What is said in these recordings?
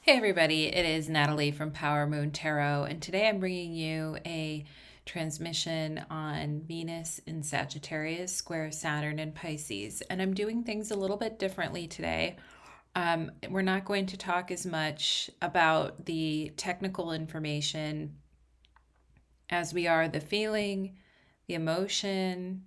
Hey everybody, it is Natalie from Power Moon Tarot, and today I'm bringing you a transmission on Venus in Sagittarius, square Saturn in Pisces. And I'm doing things a little bit differently today. We're not going to talk as much about the technical information as we are the feeling, the emotion,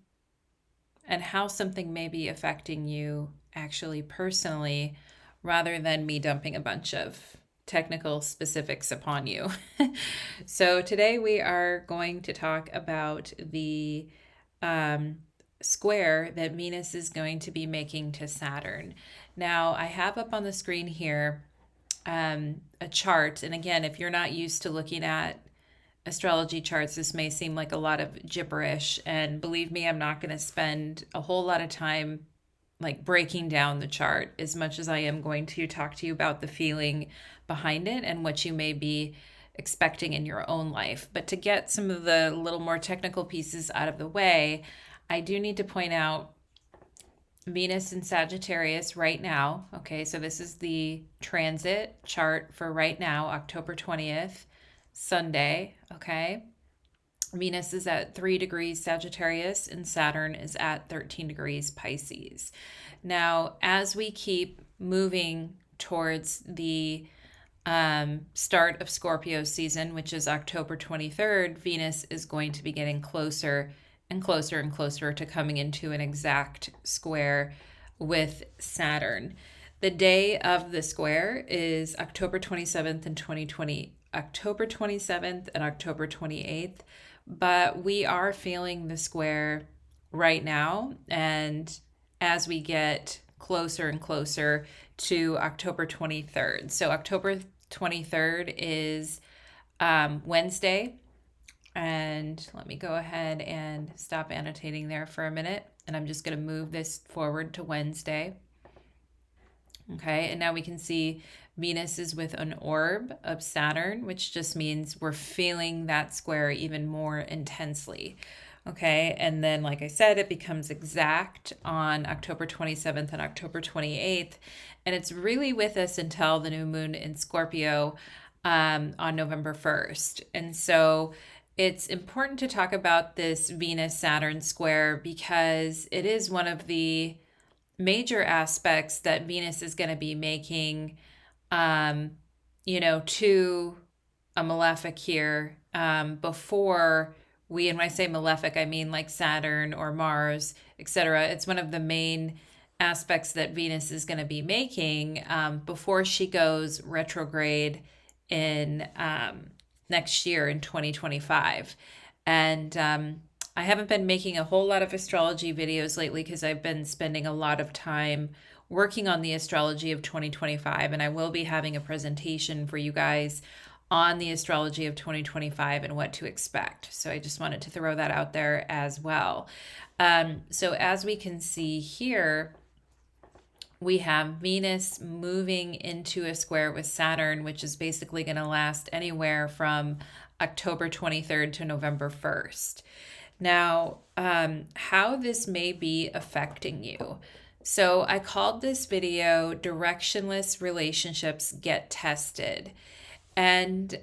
and how something may be affecting you actually personally, rather than me dumping a bunch of technical specifics upon you. So, today we are going to talk about the um, square that Venus is going to be making to Saturn. Now, I have up on the screen here a chart. And again, if you're not used to looking at astrology charts, this may seem like a lot of gibberish. And believe me, I'm not going to spend a whole lot of time like breaking down the chart as much as I am going to talk to you about the feeling behind it and what you may be expecting in your own life. But to get some of the little more technical pieces out of the way, I do need to point out Venus in Sagittarius right now. Okay, so this is the transit chart for right now, October 20th, Sunday. Okay, Venus is at 3 degrees Sagittarius and Saturn is at 13 degrees Pisces. Now, as we keep moving towards the start of Scorpio season, which is October 23rd, Venus is going to be getting closer and closer and closer to coming into an exact square with Saturn. The day of the square is October 27th and 2020, October 27th and October 28th, but we are feeling the square right now. And as we get closer and closer to October 23rd. So October 23rd is Wednesday. And let me go ahead and stop annotating there for a minute. And I'm just going to move this forward to Wednesday. Okay, and now we can see Venus is with an orb of Saturn, which just means we're feeling that square even more intensely. Okay, and then, like I said, it becomes exact on October 27th and October 28th. And it's really with us until the new moon in Scorpio on November 1st. And so it's important to talk about this Venus Saturn square because it is one of the major aspects that Venus is going to be making, um, to a malefic here before we, and when I say malefic, I mean like Saturn or Mars, etc. It's one of the main aspects that Venus is going to be making before she goes retrograde in next year in 2025. And I haven't been making a whole lot of astrology videos lately because I've been spending a lot of time working on the astrology of 2025, and I will be having a presentation for you guys on the astrology of 2025 and what to expect. So I just wanted to throw that out there as well. So as we can see here, we have Venus moving into a square with Saturn, which is basically going to last anywhere from October 23rd to November 1st. Now, how this may be affecting you. So I called this video Directionless Relationships Get Tested. And,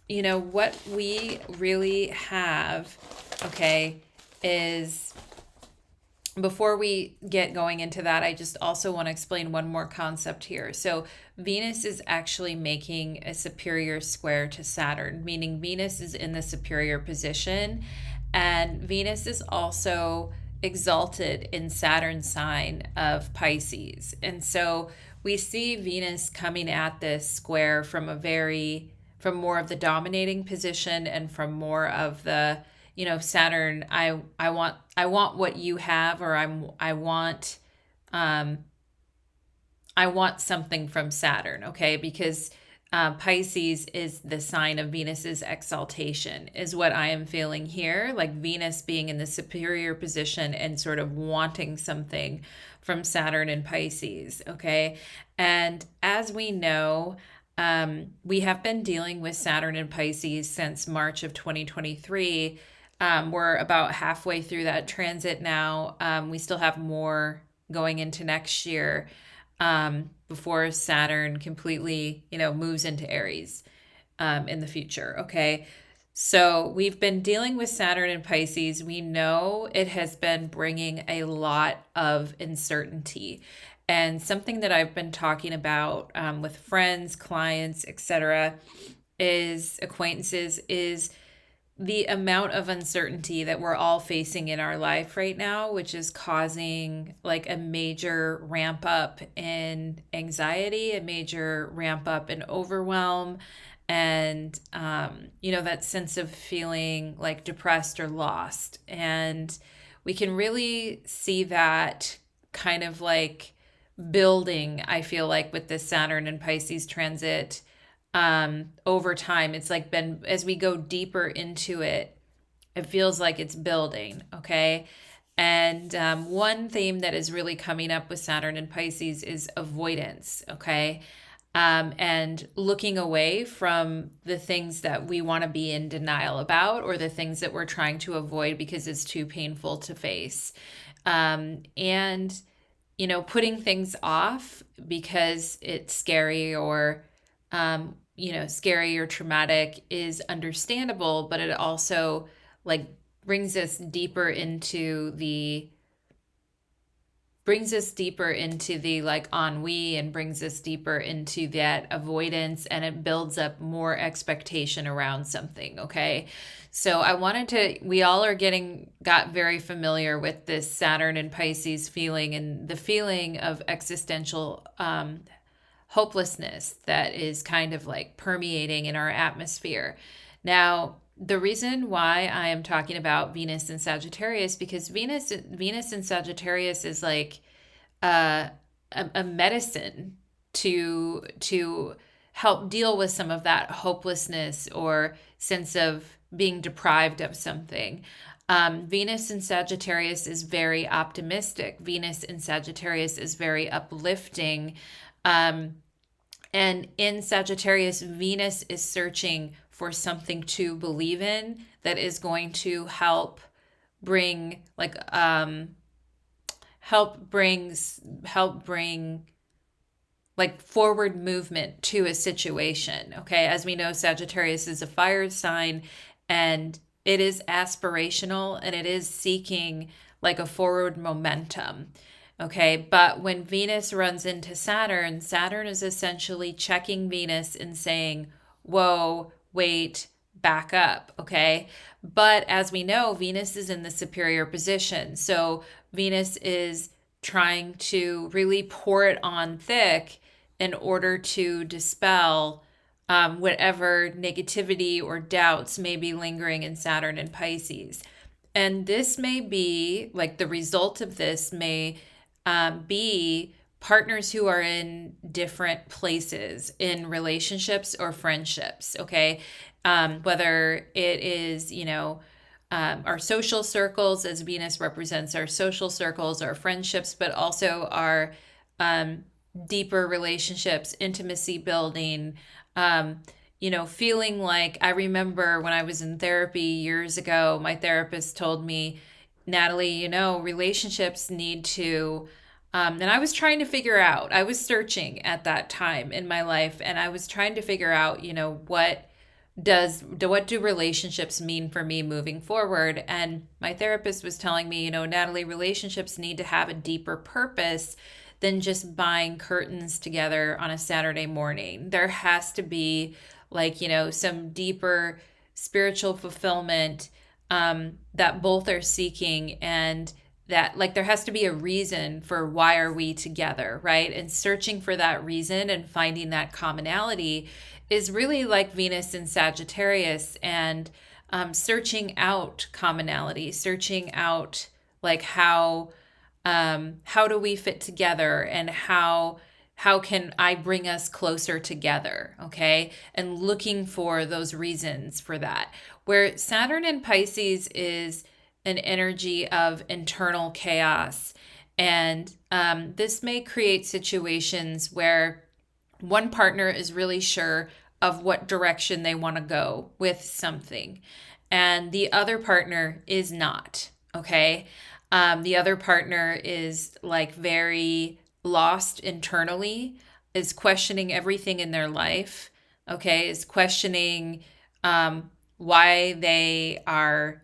what we really have, okay, is before we get going into that, I just also want to explain one more concept here. So, Venus is actually making a superior square to Saturn, meaning Venus is in the superior position, and Venus is also exalted in Saturn's sign of Pisces. And so, we see Venus coming at this square from from more of the dominating position and from more of the Saturn, I want what you have, or um I want something from Saturn, okay? Because Pisces is the sign of Venus's exaltation, is what I am feeling here. Like Venus being in the superior position and sort of wanting something from Saturn and Pisces, okay? And as we know, we have been dealing with Saturn and Pisces since March of 2023. We're about halfway through that transit now. We still have more going into next year. before Saturn completely, moves into Aries in the future. Okay. So we've been dealing with Saturn and Pisces. We know it has been bringing a lot of uncertainty. And something that I've been talking about with friends, clients, etc., is acquaintances, is the amount of uncertainty that we're all facing in our life right now, which is causing like a major ramp up in anxiety, a major ramp up in overwhelm, and that sense of feeling like depressed or lost. And we can really see that kind of like building, I feel like, with this Saturn and Pisces transit over time. It's like been, as we go deeper into it, it feels like it's building. Okay. And one theme that is really coming up with Saturn and Pisces is avoidance. Okay. And looking away from the things that we want to be in denial about, or the things that we're trying to avoid because it's too painful to face. And putting things off because it's scary, or scary or traumatic, is understandable, but it also like brings us deeper into the like ennui, and brings us deeper into that avoidance, and it builds up more expectation around something. Okay. So we all got very familiar with this Saturn and Pisces feeling, and the feeling of existential hopelessness that is kind of like permeating in our atmosphere. Now, the reason why I am talking about Venus and Sagittarius, because Venus and Sagittarius is like a medicine to help deal with some of that hopelessness or sense of being deprived of something. Venus in Sagittarius is very optimistic. Venus in Sagittarius is very uplifting. And in Sagittarius, Venus is searching for something to believe in that is going to bring like help bring like forward movement to a situation. Okay, as we know, Sagittarius is a fire sign, and it is aspirational, and it is seeking like a forward momentum. Okay, but when Venus runs into Saturn, Saturn is essentially checking Venus and saying, whoa, wait, back up. Okay, but as we know, Venus is in the superior position. So Venus is trying to really pour it on thick in order to dispel whatever negativity or doubts may be lingering in Saturn and Pisces. And this may be like the result of this may be partners who are in different places in relationships or friendships. Okay. Whether it is, our social circles, as Venus represents our social circles, our friendships, but also our deeper relationships, intimacy building, feeling like, I remember when I was in therapy years ago, my therapist told me, Natalie, relationships need to, and I was trying to figure out, I was searching at that time in my life, and I was trying to figure out, what do relationships mean for me moving forward? And my therapist was telling me, Natalie, relationships need to have a deeper purpose than just buying curtains together on a Saturday morning. There has to be some deeper spiritual fulfillment that both are seeking, and that like there has to be a reason for why are we together, right? And searching for that reason and finding that commonality is really like Venus in Sagittarius, and searching out commonality, searching out like how do we fit together, and how can I bring us closer together, okay? And looking for those reasons for that. Where Saturn in Pisces is an energy of internal chaos. And this may create situations where one partner is really sure of what direction they want to go with something, and the other partner is not, okay? The other partner is like very lost internally. is questioning everything in their life, okay, is questioning why they are,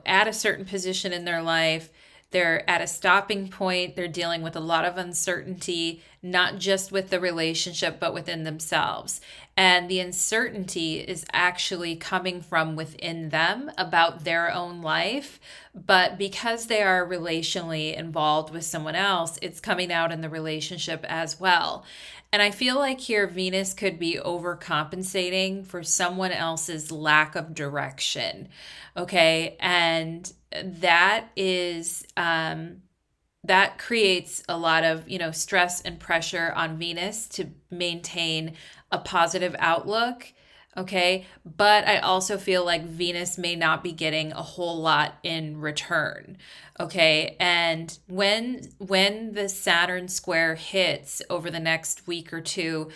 at a certain position in their life. They're at a stopping point. They're dealing with a lot of uncertainty, not just with the relationship, but within themselves. And the uncertainty is actually coming from within them about their own life. But because they are relationally involved with someone else, it's coming out in the relationship as well. And I feel like here Venus could be overcompensating for someone else's lack of direction. Okay. And that is, that creates a lot of, stress and pressure on Venus to maintain a positive outlook. Okay. But I also feel like Venus may not be getting a whole lot in return. Okay. And when the Saturn square hits over the next week or two,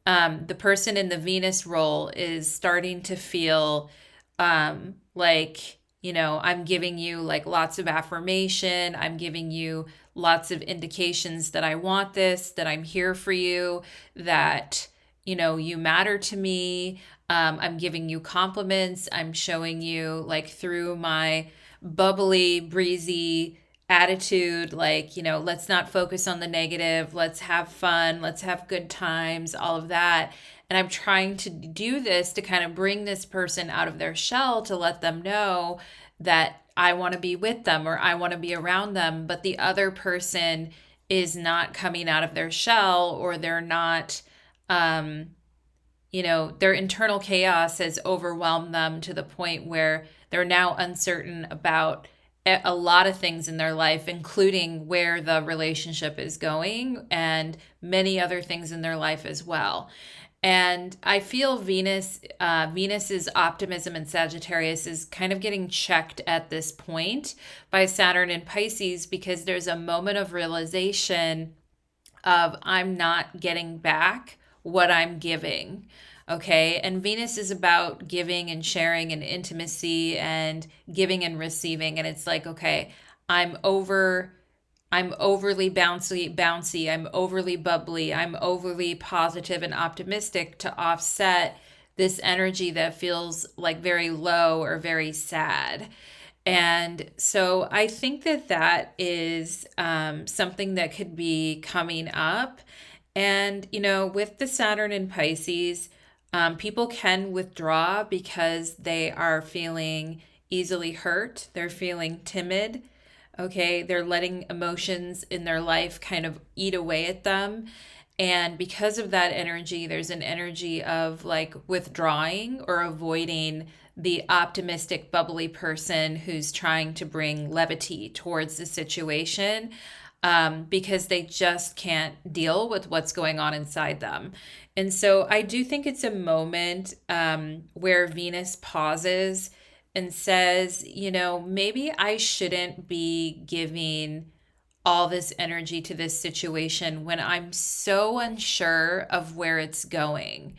the person in the Venus role is starting to feel like, I'm giving you like lots of affirmation. I'm giving you lots of indications that I want this, that I'm here for you, that, you matter to me. I'm giving you compliments. I'm showing you like through my bubbly, breezy attitude, like, let's not focus on the negative. Let's have fun. Let's have good times, all of that. And I'm trying to do this to kind of bring this person out of their shell to let them know that I want to be with them or I want to be around them. But the other person is not coming out of their shell, or they're not, um, their internal chaos has overwhelmed them to the point where they're now uncertain about a lot of things in their life, including where the relationship is going and many other things in their life as well. And I feel Venus's optimism in Sagittarius is kind of getting checked at this point by Saturn in Pisces, because there's a moment of realization of I'm not getting back what I'm giving. Okay. And Venus is about giving and sharing and intimacy and giving and receiving. And it's like, okay, I'm over I'm overly bouncy, I'm overly bubbly, I'm overly positive and optimistic to offset this energy that feels like very low or very sad. And so I think that that is something that could be coming up. And, with the Saturn in Pisces, people can withdraw because they are feeling easily hurt, they're feeling timid. Okay, they're letting emotions in their life kind of eat away at them. And because of that energy, there's an energy of like withdrawing or avoiding the optimistic, bubbly person who's trying to bring levity towards the situation, because they just can't deal with what's going on inside them. And so I do think it's a moment where Venus pauses and says, maybe I shouldn't be giving all this energy to this situation when I'm so unsure of where it's going.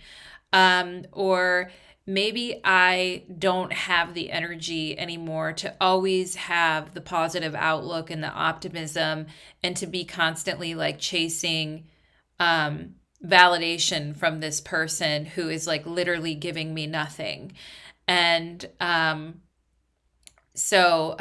Or maybe I don't have the energy anymore to always have the positive outlook and the optimism, and to be constantly like chasing validation from this person who is like literally giving me nothing. And so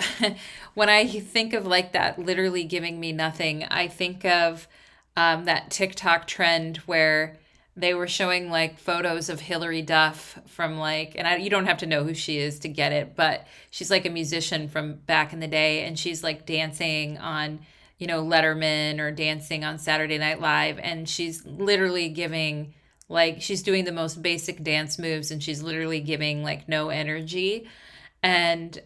when I think of like that literally giving me nothing, I think of that TikTok trend where they were showing like photos of Hilary Duff from like, and you don't have to know who she is to get it, but she's like a musician from back in the day, and she's like dancing on, Letterman, or dancing on Saturday Night Live, and she's literally giving, like, she's doing the most basic dance moves, and she's literally giving like no energy. And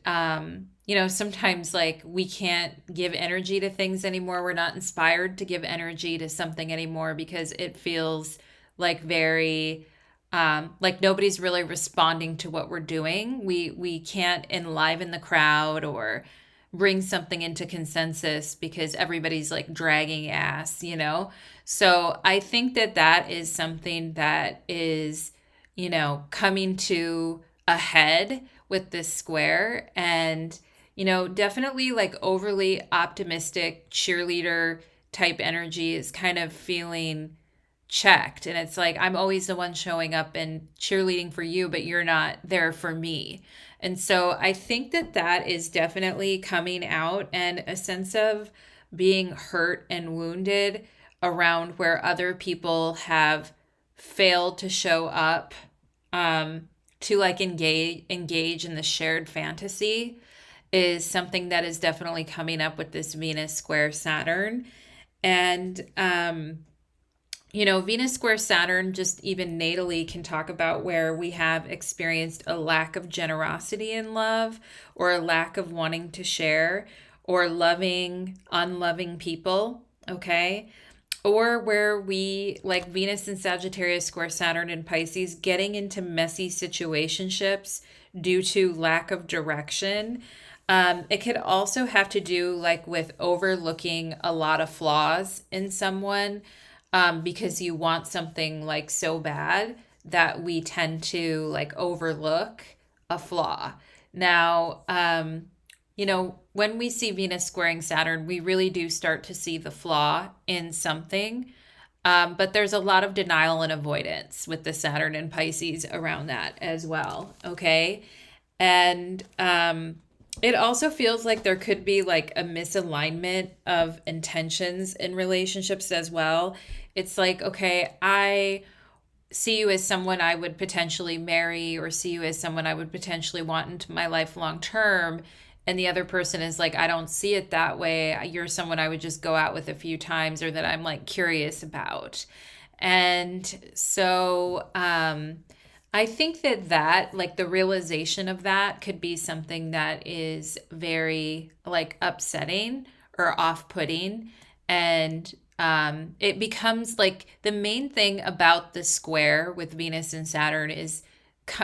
sometimes like we can't give energy to things anymore. We're not inspired to give energy to something anymore because it feels like very like nobody's really responding to what we're doing. We can't enliven the crowd or bring something into consensus because everybody's like dragging ass. So I think that that is something that is, coming to a head with this square. And, definitely like overly optimistic cheerleader type energy is kind of feeling checked. And it's like, I'm always the one showing up and cheerleading for you, but you're not there for me. And so I think that that is definitely coming out, and a sense of being hurt and wounded around where other people have failed to show up, to like engage in the shared fantasy, is something that is definitely coming up with this Venus square Saturn. And Venus square Saturn, just even natally, can talk about where we have experienced a lack of generosity in love, or a lack of wanting to share, or loving unloving people. Okay. Or where we, like Venus and Sagittarius square Saturn and Pisces, getting into messy situationships due to lack of direction. It could also have to do like with overlooking a lot of flaws in someone, because you want something like so bad that we tend to like overlook a flaw. Now, when we see Venus squaring Saturn, we really do start to see the flaw in something. But there's a lot of denial and avoidance with the Saturn and Pisces around that as well. Okay. And it also feels like there could be like a misalignment of intentions in relationships as well. It's like, okay, I see you as someone I would potentially marry, or see you as someone I would potentially want into my life long term. And the other person is like, I don't see it that way. You're someone I would just go out with a few times, or that I'm like curious about. And so I think that like the realization of that could be something that is very like upsetting or off-putting. And it becomes like the main thing about the square with Venus and Saturn is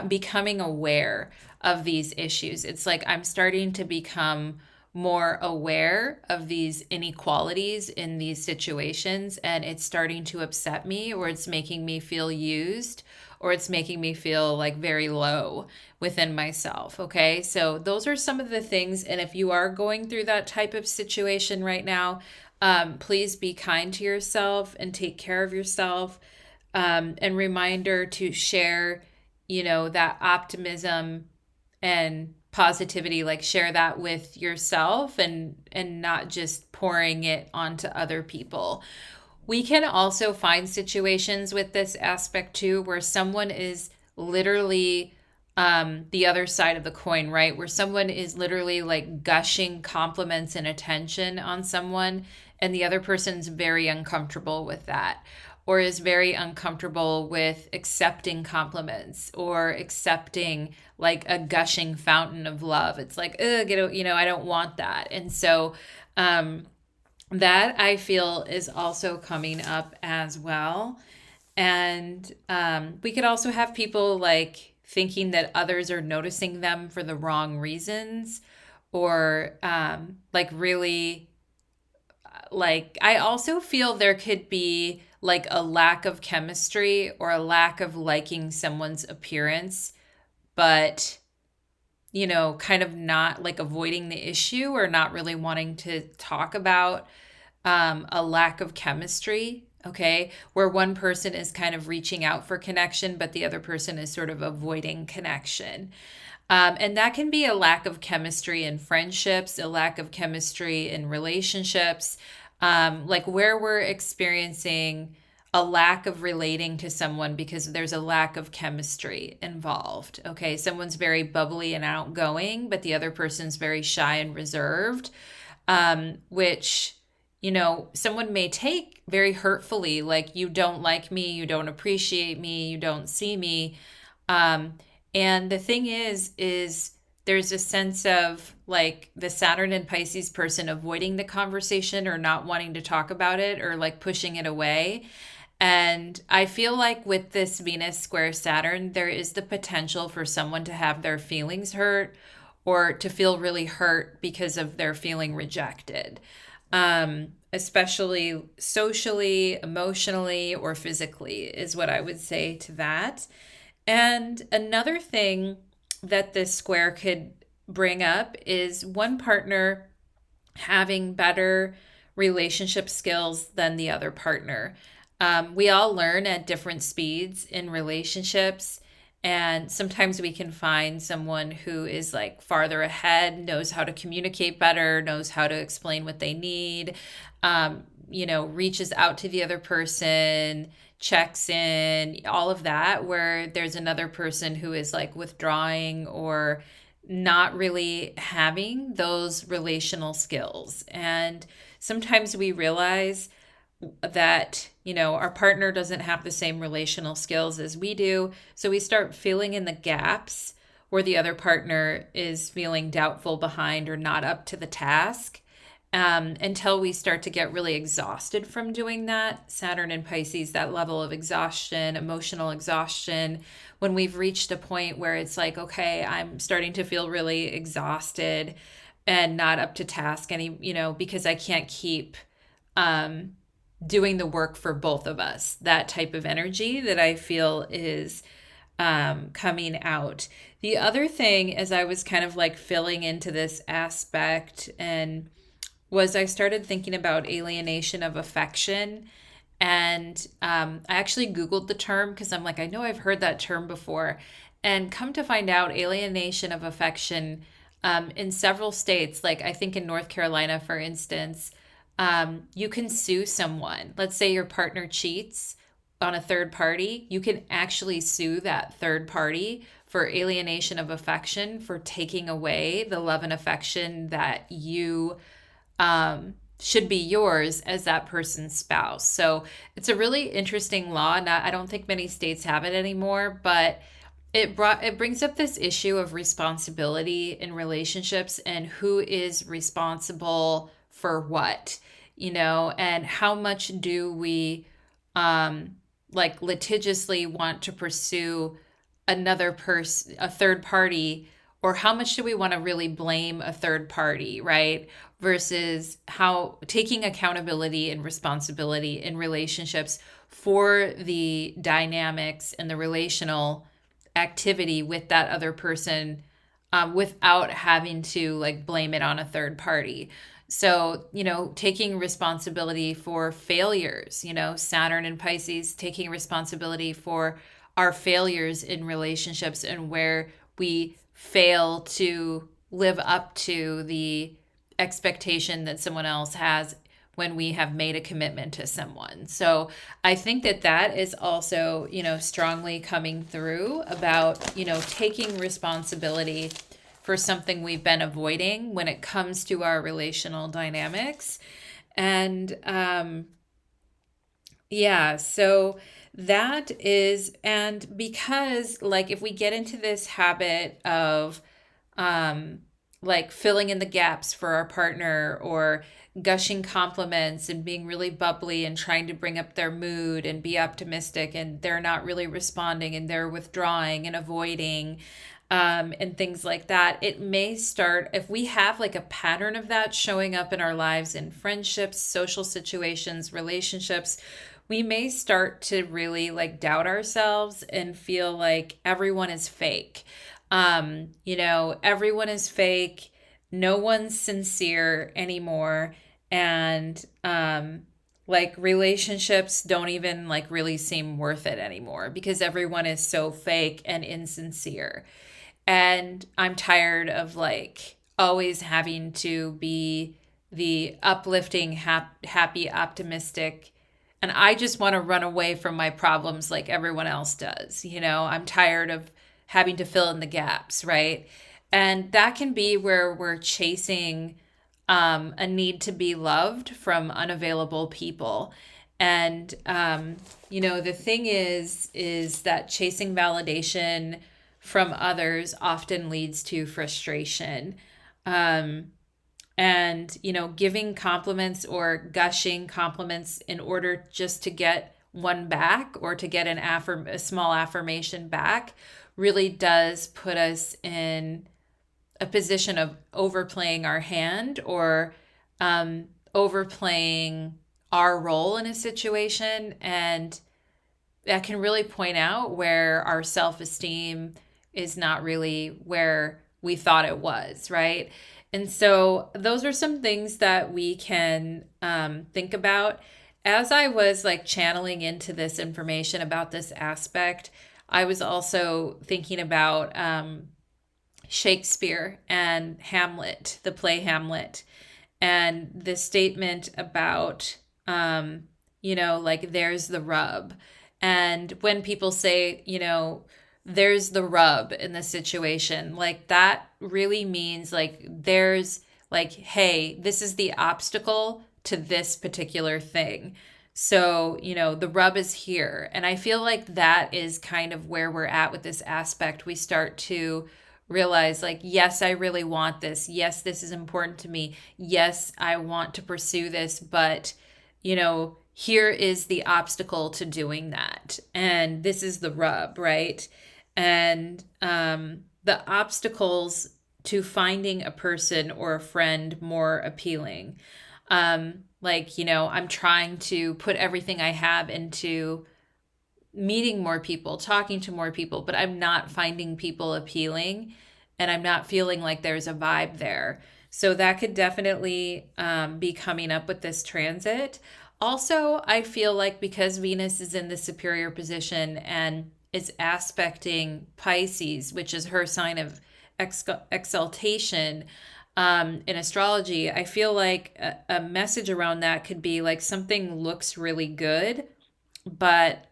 becoming aware of these issues. It's like I'm starting to become more aware of these inequalities in these situations, and it's starting to upset me, or it's making me feel used, or it's making me feel like very low within myself. Okay, so those are some of the things. And if you are going through that type of situation right now, please be kind to yourself and take care of yourself. And reminder to share, that optimism and positivity, like share that with yourself, and not just pouring it onto other people. We can also find situations with this aspect too, where someone is literally the other side of the coin, right? Where someone is literally like gushing compliments and attention on someone, and the other person's very uncomfortable with that, or is very uncomfortable with accepting compliments, or accepting like a gushing fountain of love. It's like, ugh, I don't want that. And so, that I feel is also coming up as well. And we could also have people like thinking that others are noticing them for the wrong reasons, or like really, like, I also feel there could be like a lack of chemistry, or a lack of liking someone's appearance, but kind of not like avoiding the issue, or not really wanting to talk about a lack of chemistry. Okay, where one person is kind of reaching out for connection, but the other person is sort of avoiding connection. And that can be a lack of chemistry in friendships, a lack of chemistry in relationships, like where we're experiencing a lack of relating to someone because there's a lack of chemistry involved. Okay, someone's very bubbly and outgoing, but the other person's very shy and reserved, which, someone may take very hurtfully, like, you don't like me, you don't appreciate me, you don't see me. And the thing is there's a sense of like the Saturn and Pisces person avoiding the conversation, or not wanting to talk about it, or like pushing it away. And I feel like with this Venus square Saturn, there is the potential for someone to have their feelings hurt, or to feel really hurt because of their feeling rejected, especially socially, emotionally, or physically, is what I would say to that. And another thing that this square could bring up is one partner having better relationship skills than the other partner. We all learn at different speeds in relationships. And sometimes we can find someone who is like farther ahead, knows how to communicate better, knows how to explain what they need, reaches out to the other person, checks in, all of that, where there's another person who is like withdrawing or not really having those relational skills. And sometimes we realize that our partner doesn't have the same relational skills as we do, so we start filling in the gaps where the other partner is feeling doubtful, behind, or not up to the task, until we start to get really exhausted from doing that. Saturn and Pisces, that level of exhaustion, emotional exhaustion, when we've reached a point where it's like, okay, I'm starting to feel really exhausted and not up to task because I can't keep um, doing the work for both of us. That type of energy that I feel is coming out. The other thing, as I was kind of like filling into this aspect, and was I started thinking about alienation of affection. And I actually Googled the term because I'm like, I know I've heard that term before. And come to find out, alienation of affection in several states, like I think in North Carolina, for instance, you can sue someone. Let's say your partner cheats on a third party. You can actually sue that third party for alienation of affection, for taking away the love and affection that you should be yours as that person's spouse. So it's a really interesting law. Not, I don't think many states have it anymore, but it brings up this issue of responsibility in relationships and who is responsible for what, and how much do we like litigiously want to pursue another person, a third party, or how much do we want to really blame a third party, right? Versus how taking accountability and responsibility in relationships for the dynamics and the relational activity with that other person, without having to like blame it on a third party. So, taking responsibility for failures, Saturn and Pisces, taking responsibility for our failures in relationships and where we fail to live up to the expectation that someone else has when we have made a commitment to someone. So I think that that is also, strongly coming through about, taking responsibility for something we've been avoiding when it comes to our relational dynamics. And yeah, so that is, and because like if we get into this habit of um, like filling in the gaps for our partner, or gushing compliments and being really bubbly and trying to bring up their mood and be optimistic, and they're not really responding and they're withdrawing and avoiding, and things like that. It may start, if we have like a pattern of that showing up in our lives, in friendships, social situations, relationships, we may start to really like doubt ourselves and feel like everyone is fake. Everyone is fake. No one's sincere anymore. And like relationships don't even like really seem worth it anymore because everyone is so fake and insincere. And I'm tired of like always having to be the uplifting, happy, optimistic. And I just want to run away from my problems like everyone else does. I'm tired of having to fill in the gaps, right? And that can be where we're chasing a need to be loved from unavailable people. And the thing is that chasing validation from others often leads to frustration. And giving compliments or gushing compliments in order just to get one back, or to get a small affirmation back, really does put us in a position of overplaying our hand, or overplaying our role in a situation. And that can really point out where our self-esteem is not really where we thought it was, right? And so those are some things that we can think about. as I was like channeling into this information about this aspect, I was also thinking about Shakespeare and Hamlet, the play Hamlet, and the statement about, um, like there's the rub. And when people say, there's the rub in the situation, like that really means like there's like, hey, this is the obstacle to this particular thing. So, the rub is here. And I feel like that is kind of where we're at with this aspect. We start to realize, like, yes, I really want this. Yes, this is important to me. Yes, I want to pursue this, but, here is the obstacle to doing that. And this is the rub, right? And the obstacles to finding a person or a friend more appealing. Like, I'm trying to put everything I have into meeting more people, talking to more people, but I'm not finding people appealing and I'm not feeling like there's a vibe there. So that could definitely be coming up with this transit. Also, I feel like because Venus is in the superior position and is aspecting Pisces, which is her sign of exaltation in astrology, I feel like a message around that could be like something looks really good, but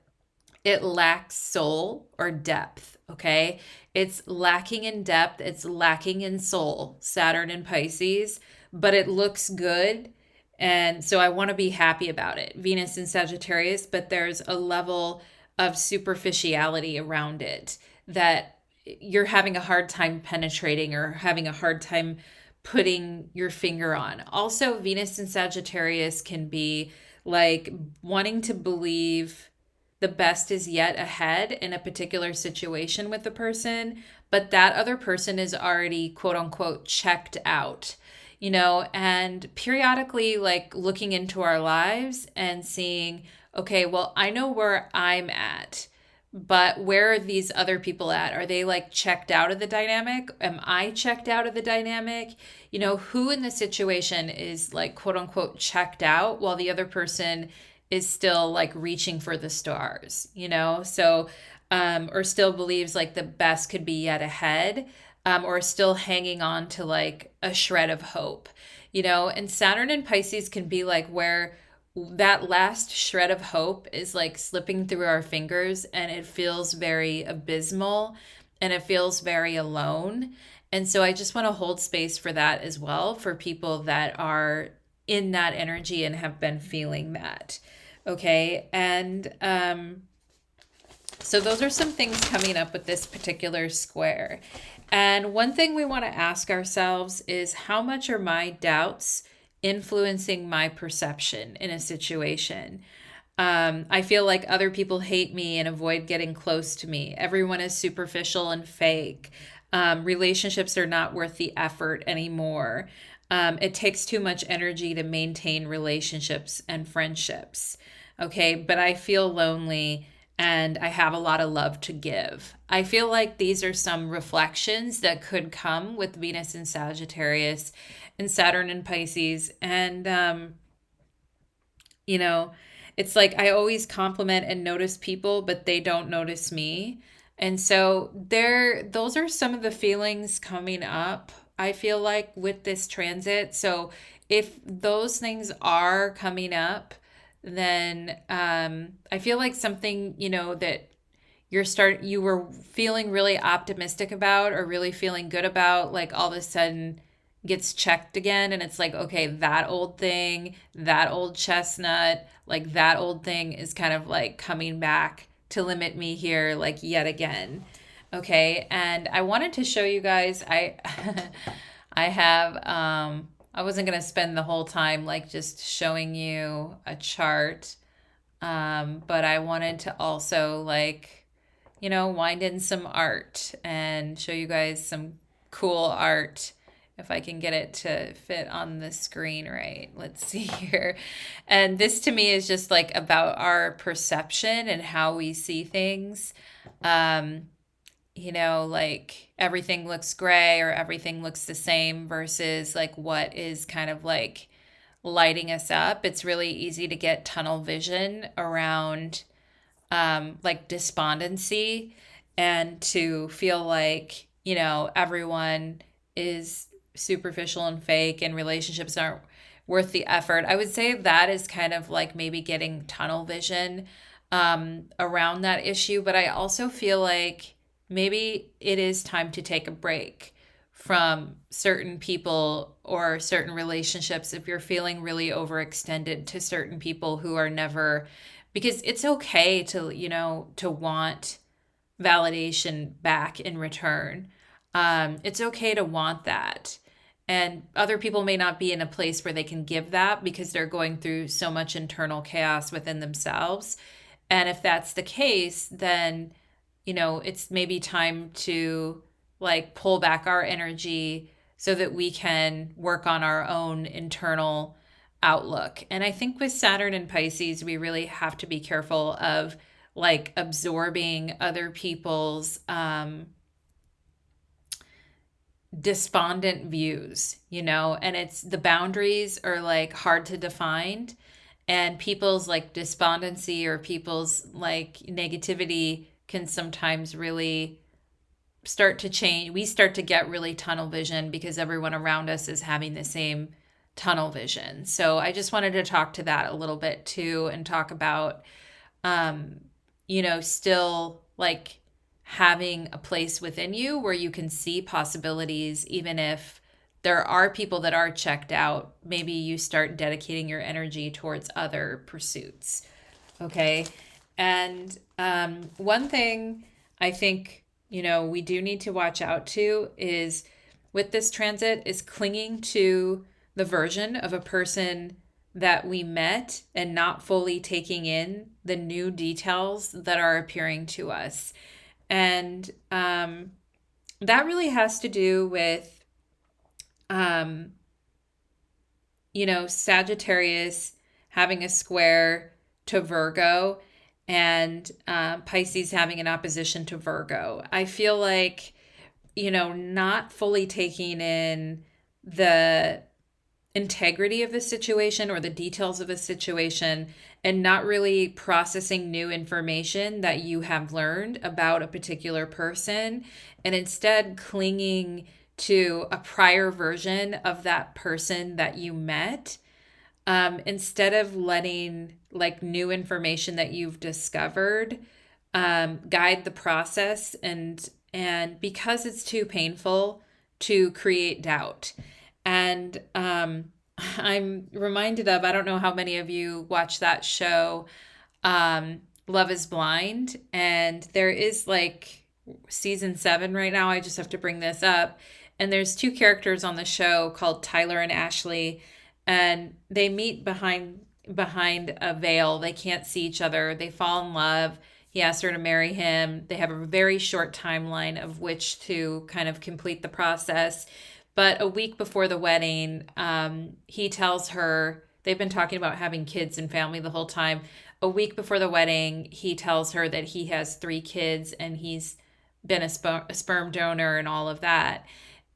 it lacks soul or depth. Okay. It's lacking in depth. It's lacking in soul, Saturn and Pisces, but it looks good. And so I want to be happy about it. Venus in Sagittarius, but there's a level of superficiality around it that you're having a hard time penetrating or having a hard time putting your finger on. Also, Venus in Sagittarius can be like wanting to believe the best is yet ahead in a particular situation with the person, but that other person is already quote unquote checked out, and periodically like looking into our lives and seeing, okay, well, I know where I'm at, but where are these other people at? Are they like checked out of the dynamic? Am I checked out of the dynamic? Who in the situation is like quote unquote checked out while the other person is still like reaching for the stars, So, or still believes like the best could be yet ahead, or still hanging on to like a shred of hope, and Saturn and Pisces can be like where that last shred of hope is like slipping through our fingers and it feels very abysmal and it feels very alone. And so I just want to hold space for that as well for people that are in that energy and have been feeling that. Okay. And so those are some things coming up with this particular square. And one thing we want to ask ourselves is how much are my doubts influencing my perception in a situation? I feel like other people hate me and avoid getting close to me. Everyone is superficial and fake. Relationships are not worth the effort anymore. It takes too much energy to maintain relationships and friendships. Okay, but I feel lonely and I have a lot of love to give. I feel like these are some reflections that could come with Venus in Sagittarius and Saturn in Pisces. And, you know, it's like I always compliment and notice people, but they don't notice me. And so those are some of the feelings coming up, I feel like, with this transit. So if those things are coming up, then I feel like something, that you were feeling really optimistic about or really feeling good about, like all of a sudden gets checked again, and it's like, okay, that old thing, that old chestnut, like that old thing is kind of like coming back to limit me here, like yet again. Okay, and I wanted to show you guys, I have I wasn't going to spend the whole time like just showing you a chart, but I wanted to also like, wind in some art and show you guys some cool art. If I can get it to fit on the screen right. Let's see here. And this to me is just like about our perception and how we see things. Um, like everything looks gray or everything looks the same versus like what is kind of like lighting us up. It's really easy to get tunnel vision around like despondency and to feel like, everyone is superficial and fake and relationships aren't worth the effort. I would say that is kind of like maybe getting tunnel vision around that issue. But I also feel like maybe it is time to take a break from certain people or certain relationships if you're feeling really overextended to certain people who are never, because it's okay to, to want validation back in return. It's okay to want that. And other people may not be in a place where they can give that because they're going through so much internal chaos within themselves. And if that's the case, then, it's maybe time to like pull back our energy so that we can work on our own internal outlook. And I think with Saturn and Pisces, we really have to be careful of like absorbing other people's despondent views, and it's the boundaries are like hard to define, and people's like despondency or people's like negativity can sometimes really start to change. We start to get really tunnel vision because everyone around us is having the same tunnel vision. So I just wanted to talk to that a little bit too and talk about um, still like having a place within you where you can see possibilities, even if there are people that are checked out. Maybe you start dedicating your energy towards other pursuits. Okay. And one thing I think, we do need to watch out to is with this transit is clinging to the version of a person that we met and not fully taking in the new details that are appearing to us. And that really has to do with, um, Sagittarius having a square to Virgo and Pisces having an opposition to Virgo. I feel like, not fully taking in the integrity of the situation or the details of a situation and not really processing new information that you have learned about a particular person and instead clinging to a prior version of that person that you met, instead of letting like new information that you've discovered guide the process, and because it's too painful to create doubt. And I'm reminded of, I don't know how many of you watch that show, Love is Blind. And there is like season 7 right now. I just have to bring this up. And there's two characters on the show called Tyler and Ashley. And they meet behind a veil. They can't see each other. They fall in love. He asks her to marry him. They have a very short timeline of which to kind of complete the process. But a week before the wedding, he tells her, they've been talking about having kids and family the whole time. A week before the wedding, he tells her that he has 3 kids and he's been a sperm donor and all of that.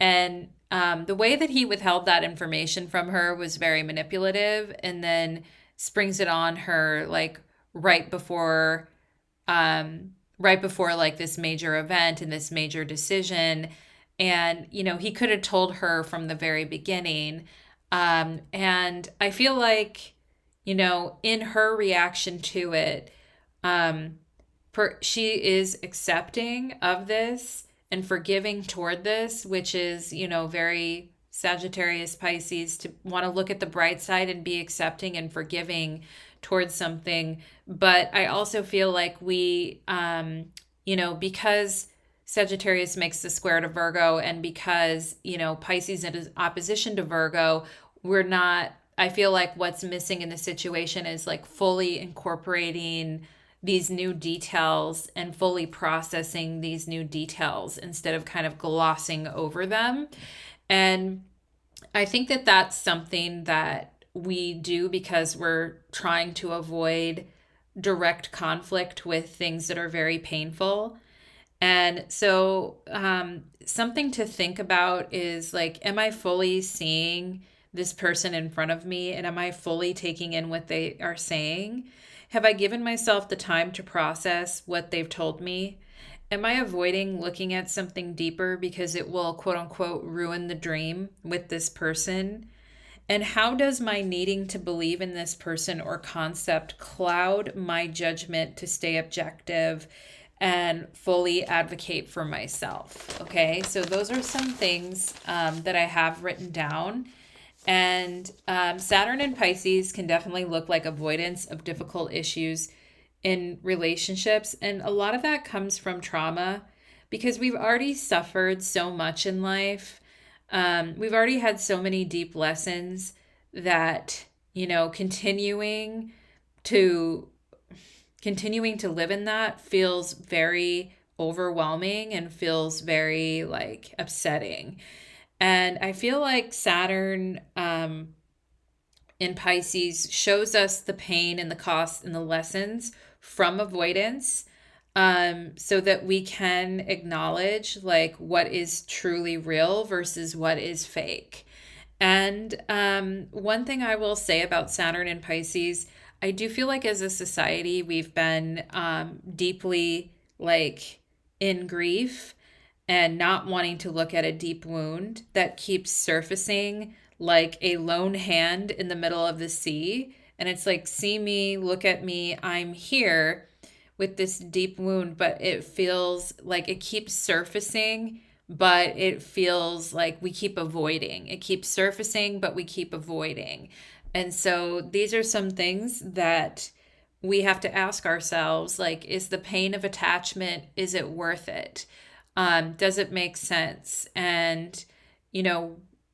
And the way that he withheld that information from her was very manipulative, and then springs it on her like right before like this major event and this major decision. And, he could have told her from the very beginning. And I feel like, in her reaction to it, um, she is accepting of this and forgiving toward this, which is, very Sagittarius Pisces, to want to look at the bright side and be accepting and forgiving towards something. But I also feel like we, because Sagittarius makes the square to Virgo, and because, Pisces is opposition to Virgo, we're not, I feel like what's missing in the situation is like fully incorporating these new details and fully processing these new details instead of kind of glossing over them. And I think that that's something that we do because we're trying to avoid direct conflict with things that are very painful. And so, something to think about is like, am I fully seeing this person in front of me? And am I fully taking in what they are saying? Have I given myself the time to process what they've told me? Am I avoiding looking at something deeper because it will, quote unquote, ruin the dream with this person? And how does my needing to believe in this person or concept cloud my judgment to stay objective and fully advocate for myself? Okay, so those are some things that I have written down. And Saturn and Pisces can definitely look like avoidance of difficult issues in relationships. And a lot of that comes from trauma because we've already suffered so much in life. We've already had so many deep lessons that, to continuing to live in that feels very overwhelming and feels very like upsetting. And I feel like Saturn in Pisces shows us the pain and the cost and the lessons from avoidance, so that we can acknowledge like what is truly real versus what is fake. And one thing I will say about Saturn and Pisces, I do feel like as a society, we've been deeply like in grief and not wanting to look at a deep wound that keeps surfacing like a lone hand in the middle of the sea. And it's like, see me, look at me, I'm here with this deep wound, but it feels like it keeps surfacing, but it feels like we keep avoiding. It keeps surfacing, but we keep avoiding. And so these are some things that we have to ask ourselves, like, is the pain of attachment, is it worth it? Does it make sense? And,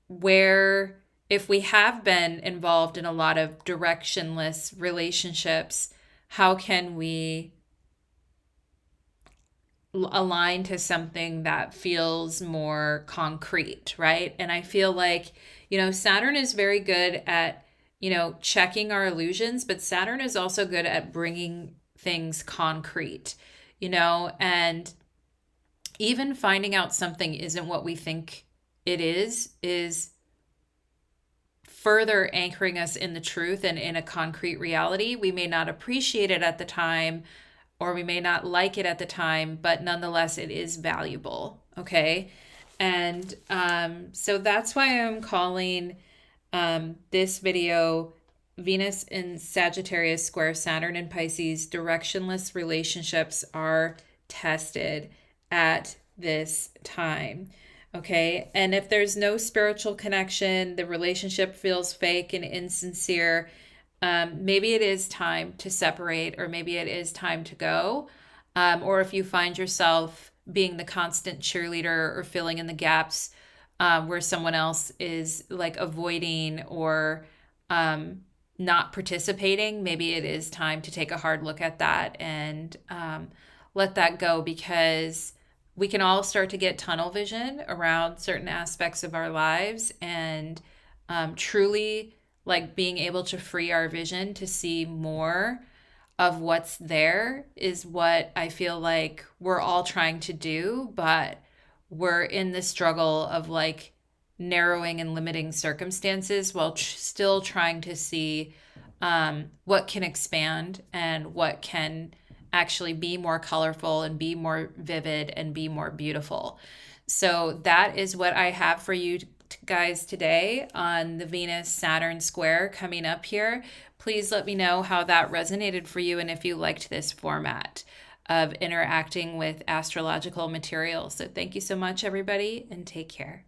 where, if we have been involved in a lot of directionless relationships, how can we align to something that feels more concrete, right? And I feel like, Saturn is very good at, checking our illusions, but Saturn is also good at bringing things concrete, and even finding out something isn't what we think it is further anchoring us in the truth and in a concrete reality. We may not appreciate it at the time, or we may not like it at the time, but nonetheless, it is valuable. Okay. And so that's why I'm calling this video Venus in Sagittarius square Saturn in Pisces. Directionless relationships are tested at this time. Okay. And if there's no spiritual connection, the relationship feels fake and insincere, maybe it is time to separate, or maybe it is time to go. Or if you find yourself being the constant cheerleader or filling in the gaps, where someone else is like avoiding or not participating, maybe it is time to take a hard look at that and let that go, because we can all start to get tunnel vision around certain aspects of our lives, and truly like being able to free our vision to see more of what's there is what I feel like we're all trying to do, but we're in the struggle of like narrowing and limiting circumstances while still trying to see what can expand and what can actually be more colorful and be more vivid and be more beautiful. So that is what I have for you guys today on the Venus Saturn square coming up here. Please let me know how that resonated for you and if you liked this format of interacting with astrological material. So thank you so much, everybody, and take care.